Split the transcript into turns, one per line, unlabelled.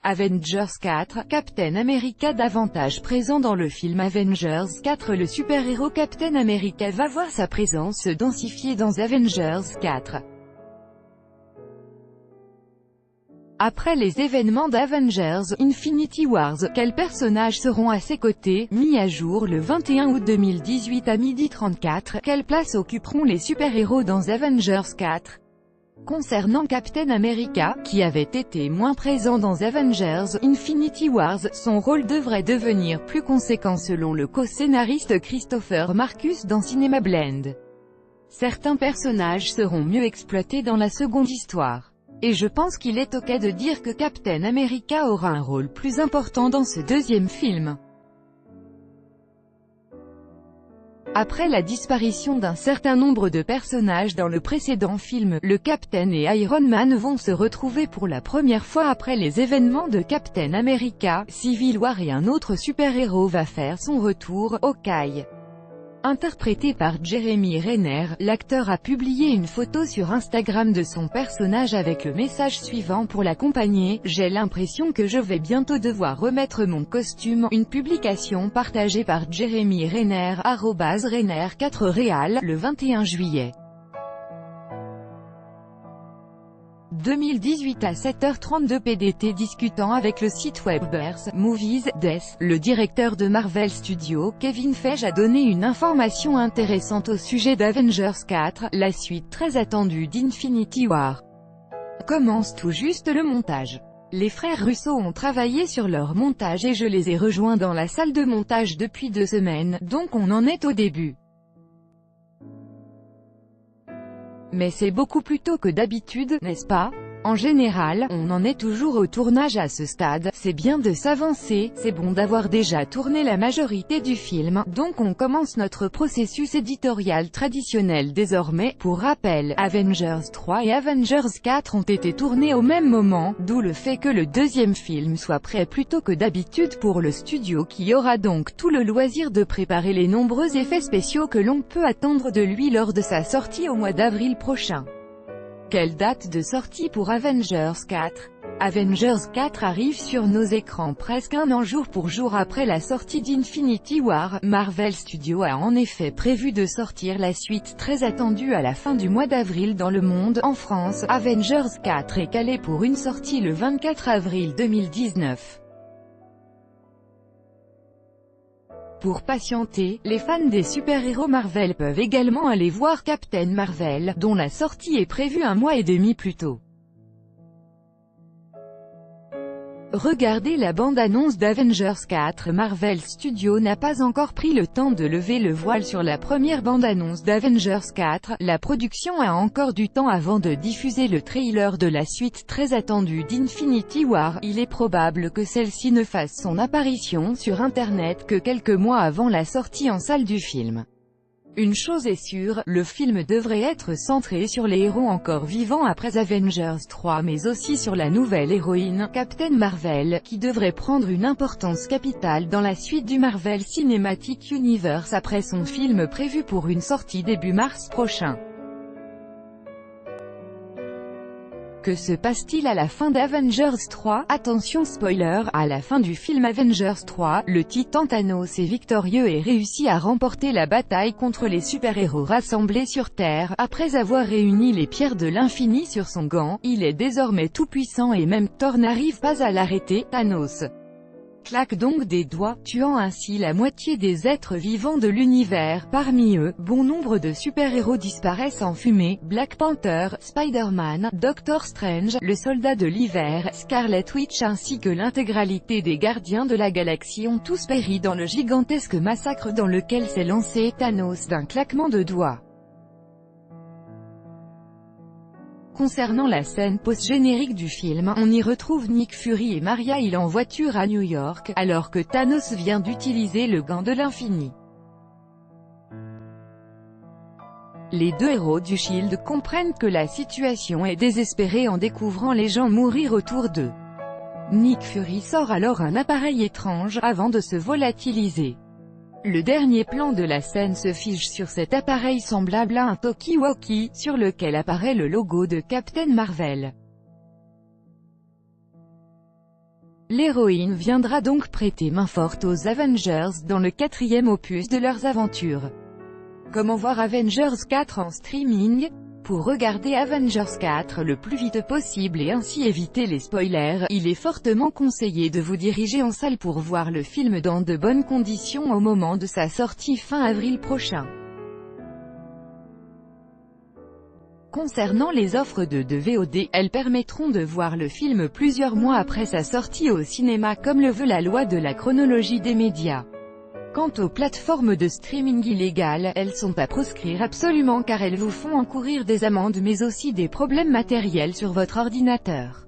Avengers 4, Captain America davantage présent dans le film Avengers 4. Le super-héros Captain America va voir sa présence se densifier dans Avengers 4. Après les événements d'Avengers Infinity Wars, quels personnages seront à ses côtés? Mis à jour le 21 août 2018 à 12h34, quelle place occuperont les super-héros dans Avengers 4? Concernant Captain America, qui avait été moins présent dans Avengers Infinity Wars, son rôle devrait devenir plus conséquent selon le co-scénariste Christopher Marcus dans Cinema Blend. Certains personnages seront mieux exploités dans la seconde histoire. Et je pense qu'il est ok de dire que Captain America aura un rôle plus important dans ce deuxième film. Après la disparition d'un certain nombre de personnages dans le précédent film, le Captain et Iron Man vont se retrouver pour la première fois après les événements de Captain America Civil War et un autre super-héros va faire son retour, Hawkeye. Interprété par Jeremy Renner, l'acteur a publié une photo sur Instagram de son personnage avec le message suivant pour l'accompagner: « J'ai l'impression que je vais bientôt devoir remettre mon costume », une publication partagée par Jeremy Renner, @Renner4Real, le 21 juillet. 2018 à 7h32 PDT. Discutant avec le site web Burst Movies, le directeur de Marvel Studios, Kevin Feige, a donné une information intéressante au sujet d'Avengers 4, la suite très attendue d'Infinity War. Commence tout juste le montage. Les frères Russo ont travaillé sur leur montage et je les ai rejoints dans la salle de montage depuis 2 semaines, donc on en est au début. Mais c'est beaucoup plus tôt que d'habitude, n'est-ce pas? En général, on en est toujours au tournage à ce stade, c'est bien de s'avancer, c'est bon d'avoir déjà tourné la majorité du film, donc on commence notre processus éditorial traditionnel désormais. Pour rappel, Avengers 3 et Avengers 4 ont été tournés au même moment, d'où le fait que le deuxième film soit prêt plus tôt que d'habitude pour le studio qui aura donc tout le loisir de préparer les nombreux effets spéciaux que l'on peut attendre de lui lors de sa sortie au mois d'avril prochain. Quelle date de sortie pour Avengers 4? Avengers 4 arrive sur nos écrans presque un an jour pour jour après la sortie d'Infinity War. Marvel Studios a en effet prévu de sortir la suite très attendue à la fin du mois d'avril dans le monde. En France, Avengers 4 est calé pour une sortie le 24 avril 2019. Pour patienter, les fans des super-héros Marvel peuvent également aller voir Captain Marvel, dont la sortie est prévue un mois et demi plus tôt. Regardez la bande-annonce d'Avengers 4. Marvel Studios n'a pas encore pris le temps de lever le voile sur la première bande-annonce d'Avengers 4. La production a encore du temps avant de diffuser le trailer de la suite très attendue d'Infinity War. Il est probable que celle-ci ne fasse son apparition sur Internet que quelques mois avant la sortie en salle du film. Une chose est sûre, le film devrait être centré sur les héros encore vivants après Avengers 3 mais aussi sur la nouvelle héroïne, Captain Marvel, qui devrait prendre une importance capitale dans la suite du Marvel Cinematic Universe après son film prévu pour une sortie début mars prochain. Que se passe-t-il à la fin d'Avengers 3? Attention spoiler, à la fin du film Avengers 3, le titan Thanos est victorieux et réussit à remporter la bataille contre les super-héros rassemblés sur Terre. Après avoir réuni les pierres de l'infini sur son gant, il est désormais tout-puissant et même Thor n'arrive pas à l'arrêter. Thanos claque donc des doigts, tuant ainsi la moitié des êtres vivants de l'univers. Parmi eux, bon nombre de super-héros disparaissent en fumée. Black Panther, Spider-Man, Doctor Strange, le soldat de l'hiver, Scarlet Witch ainsi que l'intégralité des gardiens de la galaxie ont tous péri dans le gigantesque massacre dans lequel s'est lancé Thanos d'un claquement de doigts. Concernant la scène post-générique du film, on y retrouve Nick Fury et Maria Hill en voiture à New York, alors que Thanos vient d'utiliser le gant de l'infini. Les deux héros du Shield comprennent que la situation est désespérée en découvrant les gens mourir autour d'eux. Nick Fury sort alors un appareil étrange, avant de se volatiliser. Le dernier plan de la scène se fige sur cet appareil semblable à un talkie-walkie, sur lequel apparaît le logo de Captain Marvel. L'héroïne viendra donc prêter main forte aux Avengers dans le 4e opus de leurs aventures. Comment voir Avengers 4 en streaming? Pour regarder Avengers 4 le plus vite possible et ainsi éviter les spoilers, il est fortement conseillé de vous diriger en salle pour voir le film dans de bonnes conditions au moment de sa sortie fin avril prochain. Concernant les offres de VOD, elles permettront de voir le film plusieurs mois après sa sortie au cinéma comme le veut la loi de la chronologie des médias. Quant aux plateformes de streaming illégales, elles sont à proscrire absolument car elles vous font encourir des amendes mais aussi des problèmes matériels sur votre ordinateur.